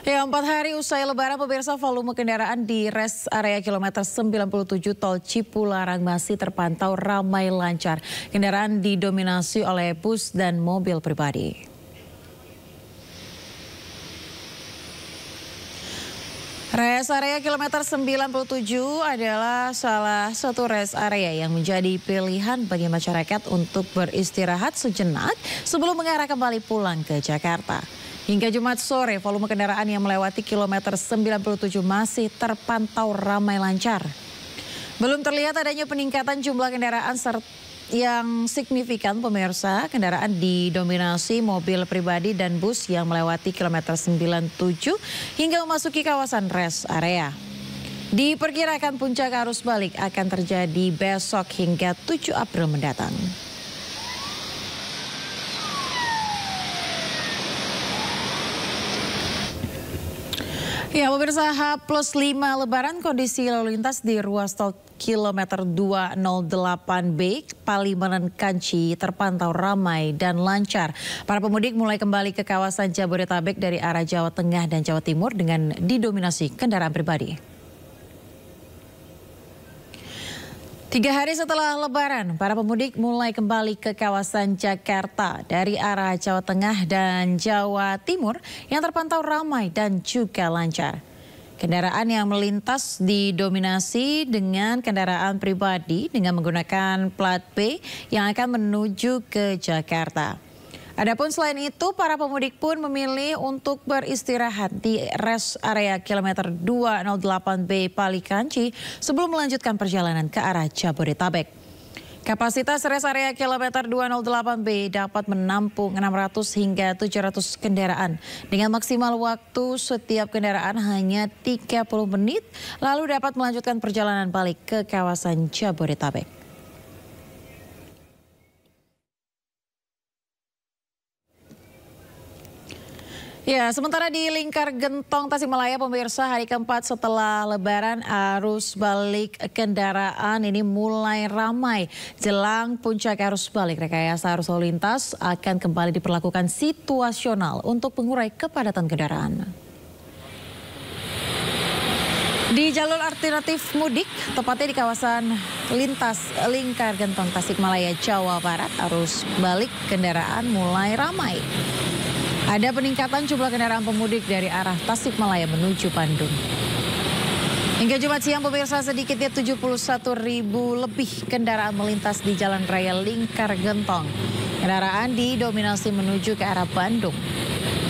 Ya, 4 hari usai Lebaran, pemirsa, volume kendaraan di rest area kilometer 97 Tol Cipularang masih terpantau ramai lancar. Kendaraan didominasi oleh bus dan mobil pribadi. Rest area kilometer 97 adalah salah satu rest area yang menjadi pilihan bagi masyarakat untuk beristirahat sejenak sebelum mengarah kembali pulang ke Jakarta. Hingga Jumat sore, volume kendaraan yang melewati kilometer 97 masih terpantau ramai lancar. Belum terlihat adanya peningkatan jumlah kendaraan yang signifikan, pemirsa. Kendaraan didominasi mobil pribadi dan bus yang melewati kilometer 97 hingga memasuki kawasan rest area. Diperkirakan puncak arus balik akan terjadi besok hingga 7 April mendatang. Ya, pemirsa, H+5 Lebaran, kondisi lalu lintas di ruas tol kilometer 208B Palimanan Kanci terpantau ramai dan lancar. Para pemudik mulai kembali ke kawasan Jabodetabek dari arah Jawa Tengah dan Jawa Timur dengan didominasi kendaraan pribadi. 3 hari setelah Lebaran, para pemudik mulai kembali ke kawasan Jakarta dari arah Jawa Tengah dan Jawa Timur yang terpantau ramai dan juga lancar. Kendaraan yang melintas didominasi dengan kendaraan pribadi dengan menggunakan plat B yang akan menuju ke Jakarta. Adapun selain itu, para pemudik pun memilih untuk beristirahat di rest area kilometer 208B Palikanci sebelum melanjutkan perjalanan ke arah Jabodetabek. Kapasitas rest area kilometer 208B dapat menampung 600 hingga 700 kendaraan. Dengan maksimal waktu setiap kendaraan hanya 30 menit, lalu dapat melanjutkan perjalanan balik ke kawasan Jabodetabek. Ya, sementara di Lingkar Gentong Tasikmalaya, pemirsa, hari keempat setelah Lebaran, arus balik kendaraan ini mulai ramai. Jelang puncak arus balik, rekayasa arus lalu lintas akan kembali diperlakukan situasional untuk mengurai kepadatan kendaraan. Di jalur alternatif mudik, tepatnya di kawasan lintas Lingkar Gentong Tasikmalaya, Jawa Barat, arus balik kendaraan mulai ramai. Ada peningkatan jumlah kendaraan pemudik dari arah Tasikmalaya menuju Bandung. Hingga Jumat siang, pemirsa, sedikitnya 71.000 lebih kendaraan melintas di Jalan Raya Lingkar Gentong. Kendaraan didominasi menuju ke arah Bandung.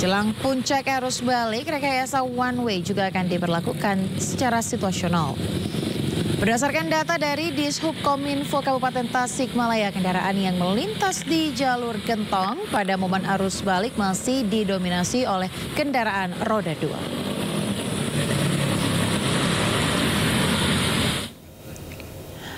Jelang puncak arus balik, rekayasa one way juga akan diberlakukan secara situasional. Berdasarkan data dari Dishub-Kominfo Kabupaten Tasikmalaya, kendaraan yang melintas di jalur Gentong pada momen arus balik masih didominasi oleh kendaraan roda 2.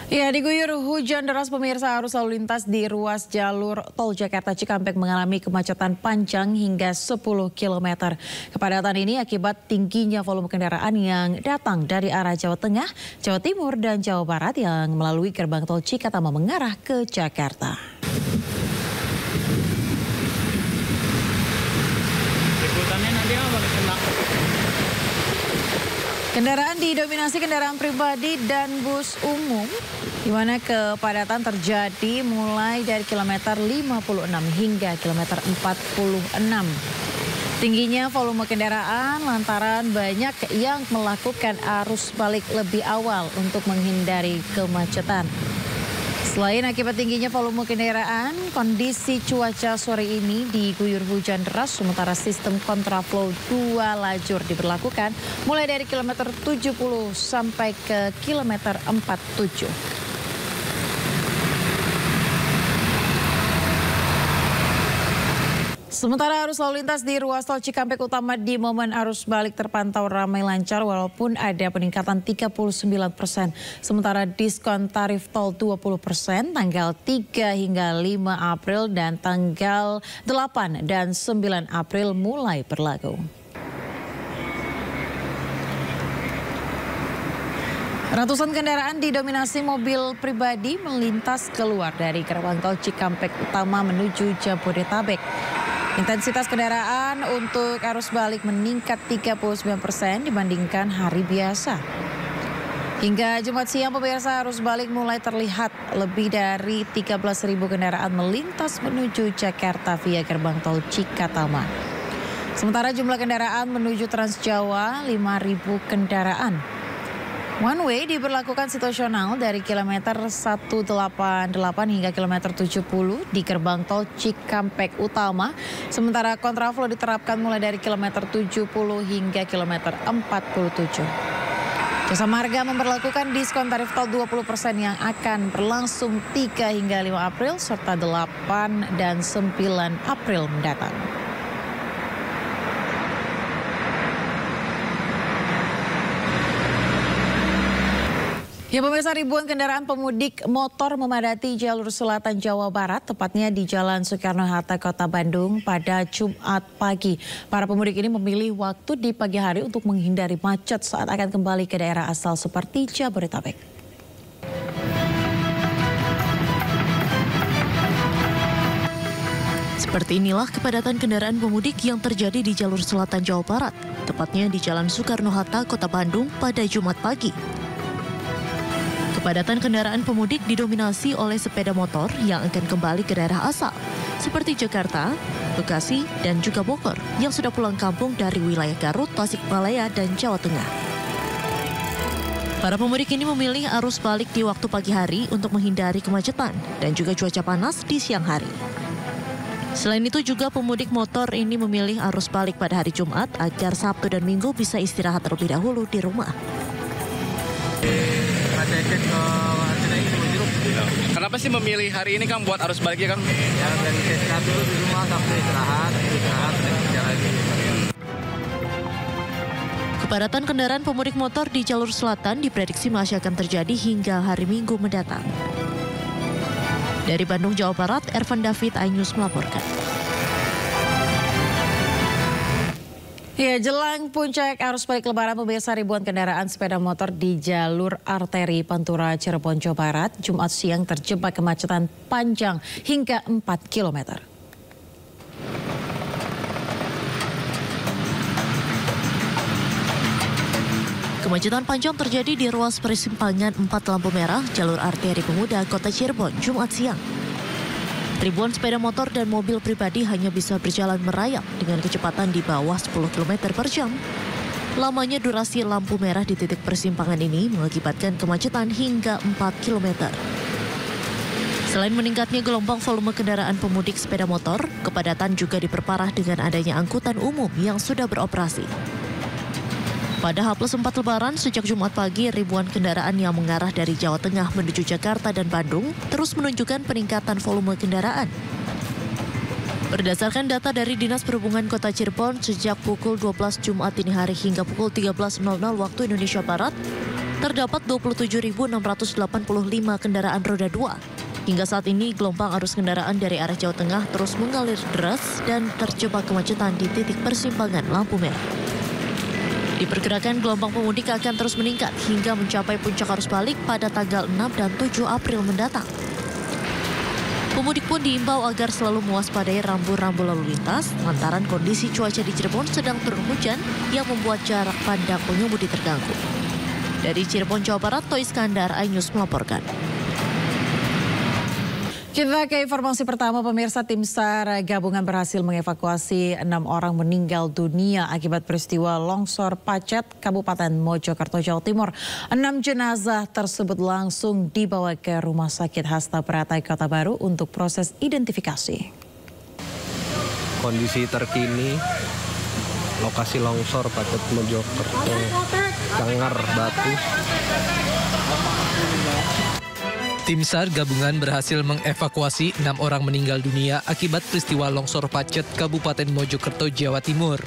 Ya, diguyur hujan deras, pemirsa, arus lalu lintas di ruas jalur tol Jakarta Cikampek mengalami kemacetan panjang hingga 10 km. Kepadatan ini akibat tingginya volume kendaraan yang datang dari arah Jawa Tengah, Jawa Timur, dan Jawa Barat yang melalui gerbang tol Cikatama mengarah ke Jakarta. Kendaraan didominasi kendaraan pribadi dan bus umum, di mana kepadatan terjadi mulai dari kilometer 56 hingga kilometer 46. Tingginya volume kendaraan lantaran banyak yang melakukan arus balik lebih awal untuk menghindari kemacetan. Selain akibat tingginya volume kendaraan, kondisi cuaca sore ini diguyur hujan deras, sementara sistem kontraflow 2 lajur diberlakukan mulai dari kilometer 70 sampai ke kilometer 47. Sementara arus lalu lintas di ruas tol Cikampek Utama di momen arus balik terpantau ramai lancar walaupun ada peningkatan 39%. Sementara diskon tarif tol 20% tanggal 3 hingga 5 April dan tanggal 8 dan 9 April mulai berlaku. Ratusan kendaraan didominasi mobil pribadi melintas keluar dari gerbang tol Cikampek Utama menuju Jabodetabek. Intensitas kendaraan untuk arus balik meningkat 39% dibandingkan hari biasa. Hingga Jumat siang pemirsa, arus balik mulai terlihat lebih dari 13.000 kendaraan melintas menuju Jakarta via gerbang tol Cikatama. Sementara jumlah kendaraan menuju Trans Jawa 5.000 kendaraan. One way diberlakukan situasional dari kilometer 188 hingga kilometer 70 di gerbang tol Cikampek Utama. Sementara kontraflow diterapkan mulai dari kilometer 70 hingga kilometer 47. Jasa Marga memberlakukan diskon tarif tol 20% yang akan berlangsung 3 hingga 5 April serta 8 dan 9 April mendatang. Ya pemirsa, ribuan kendaraan pemudik motor memadati jalur selatan Jawa Barat, tepatnya di Jalan Soekarno-Hatta, Kota Bandung pada Jumat pagi. Para pemudik ini memilih waktu di pagi hari untuk menghindari macet saat akan kembali ke daerah asal seperti Jabodetabek. Seperti inilah kepadatan kendaraan pemudik yang terjadi di jalur selatan Jawa Barat, tepatnya di Jalan Soekarno-Hatta, Kota Bandung pada Jumat pagi. Kepadatan kendaraan pemudik didominasi oleh sepeda motor yang akan kembali ke daerah asal, seperti Jakarta, Bekasi, dan juga Bogor yang sudah pulang kampung dari wilayah Garut, Tasikmalaya, dan Jawa Tengah. Para pemudik ini memilih arus balik di waktu pagi hari untuk menghindari kemacetan dan juga cuaca panas di siang hari. Selain itu juga pemudik motor ini memilih arus balik pada hari Jumat agar Sabtu dan Minggu bisa istirahat terlebih dahulu di rumah. Kenapa sih memilih hari ini Kang buat arus baliknya Kang? Ya dari istirahat dulu di rumah sampai istirahat dan kerja lagi. Kepadatan kendaraan pemudik motor di jalur selatan diprediksi masih akan terjadi hingga hari Minggu mendatang. Dari Bandung, Jawa Barat, Ervan David, iNews melaporkan. Ya, jelang puncak arus balik Lebaran, pemirsa, ribuan kendaraan sepeda motor di jalur arteri Pantura Cirebon, Jawa Barat, Jumat siang terjebak kemacetan panjang hingga 4 km. Kemacetan panjang terjadi di ruas persimpangan 4 lampu merah jalur arteri Pemuda Kota Cirebon, Jumat siang. Ribuan sepeda motor dan mobil pribadi hanya bisa berjalan merayap dengan kecepatan di bawah 10 km per jam. Lamanya durasi lampu merah di titik persimpangan ini mengakibatkan kemacetan hingga 4 km. Selain meningkatnya gelombang volume kendaraan pemudik sepeda motor, kepadatan juga diperparah dengan adanya angkutan umum yang sudah beroperasi. Pada H+4 Lebaran, sejak Jumat pagi, ribuan kendaraan yang mengarah dari Jawa Tengah menuju Jakarta dan Bandung terus menunjukkan peningkatan volume kendaraan. Berdasarkan data dari Dinas Perhubungan Kota Cirebon, sejak pukul 12 Jumat dini hari hingga pukul 13.00 waktu Indonesia Barat, terdapat 27.685 kendaraan roda 2. Hingga saat ini, gelombang arus kendaraan dari arah Jawa Tengah terus mengalir deras dan terjebak kemacetan di titik persimpangan lampu merah. Diperkirakan gelombang pemudik akan terus meningkat hingga mencapai puncak arus balik pada tanggal 6 dan 7 April mendatang. Pemudik pun diimbau agar selalu mewaspadai rambu-rambu lalu lintas lantaran kondisi cuaca di Cirebon sedang turun hujan yang membuat jarak pandang pengemudi terganggu. Dari Cirebon, Jawa Barat, Toy Iskandar, iNews melaporkan. Kita ke informasi pertama, pemirsa. Tim SAR gabungan berhasil mengevakuasi 6 orang meninggal dunia akibat peristiwa longsor Pacet, Kabupaten Mojokerto, Jawa Timur. 6 jenazah tersebut langsung dibawa ke Rumah Sakit Hasta Prata Kota Baru untuk proses identifikasi. Kondisi terkini lokasi longsor Pacet Mojokerto, Cangar Batu. Tim SAR gabungan berhasil mengevakuasi 6 orang meninggal dunia akibat peristiwa longsor Pacet, Kabupaten Mojokerto, Jawa Timur.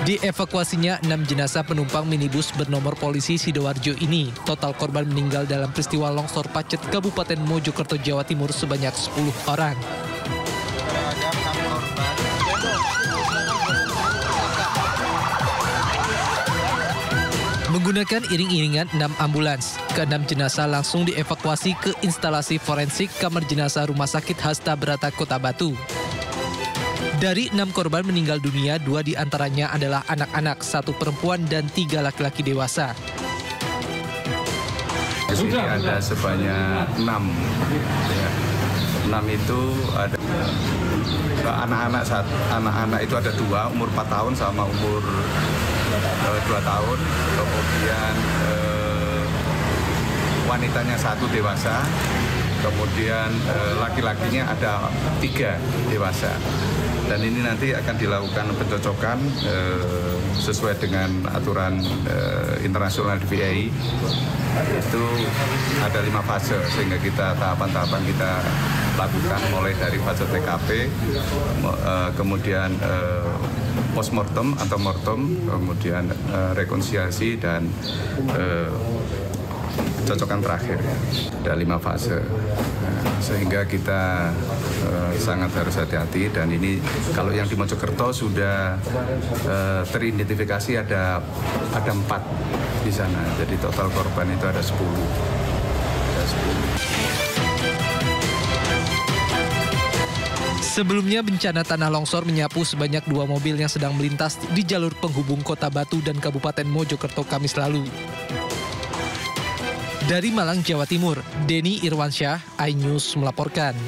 Dievakuasinya 6 jenazah penumpang minibus bernomor polisi Sidoarjo ini. Total korban meninggal dalam peristiwa longsor Pacet, Kabupaten Mojokerto, Jawa Timur sebanyak 10 orang. Menggunakan iring-iringan 6 ambulans, ke-6 jenazah langsung dievakuasi ke instalasi forensik Kamar Jenazah Rumah Sakit Hasta Prata Kota Batu. Dari 6 korban meninggal dunia, 2 diantaranya adalah anak-anak, 1 perempuan dan 3 laki-laki dewasa. Di sini ada sebanyak 6. Ya. 6 itu ada anak-anak itu ada 2, umur 4 tahun sama umur 2 tahun. Kemudian wanitanya 1 dewasa. Kemudian laki-lakinya ada 3 dewasa. Dan ini nanti akan dilakukan pencocokan sesuai dengan aturan internasional DVI. Itu ada 5 fase, sehingga kita tahapan-tahapan kita lakukan mulai dari fase TKP, kemudian postmortem atau mortem, kemudian rekonsiliasi dan cocokan terakhir. Ada 5 fase, sehingga kita sangat harus hati-hati. Dan ini kalau yang di Mojokerto sudah teridentifikasi ada 4 di sana. Jadi total korban itu ada 10. Sebelumnya bencana tanah longsor menyapu sebanyak 2 mobil yang sedang melintas di jalur penghubung Kota Batu dan Kabupaten Mojokerto Kamis lalu. Dari Malang, Jawa Timur, Denny Irwansyah, iNews melaporkan.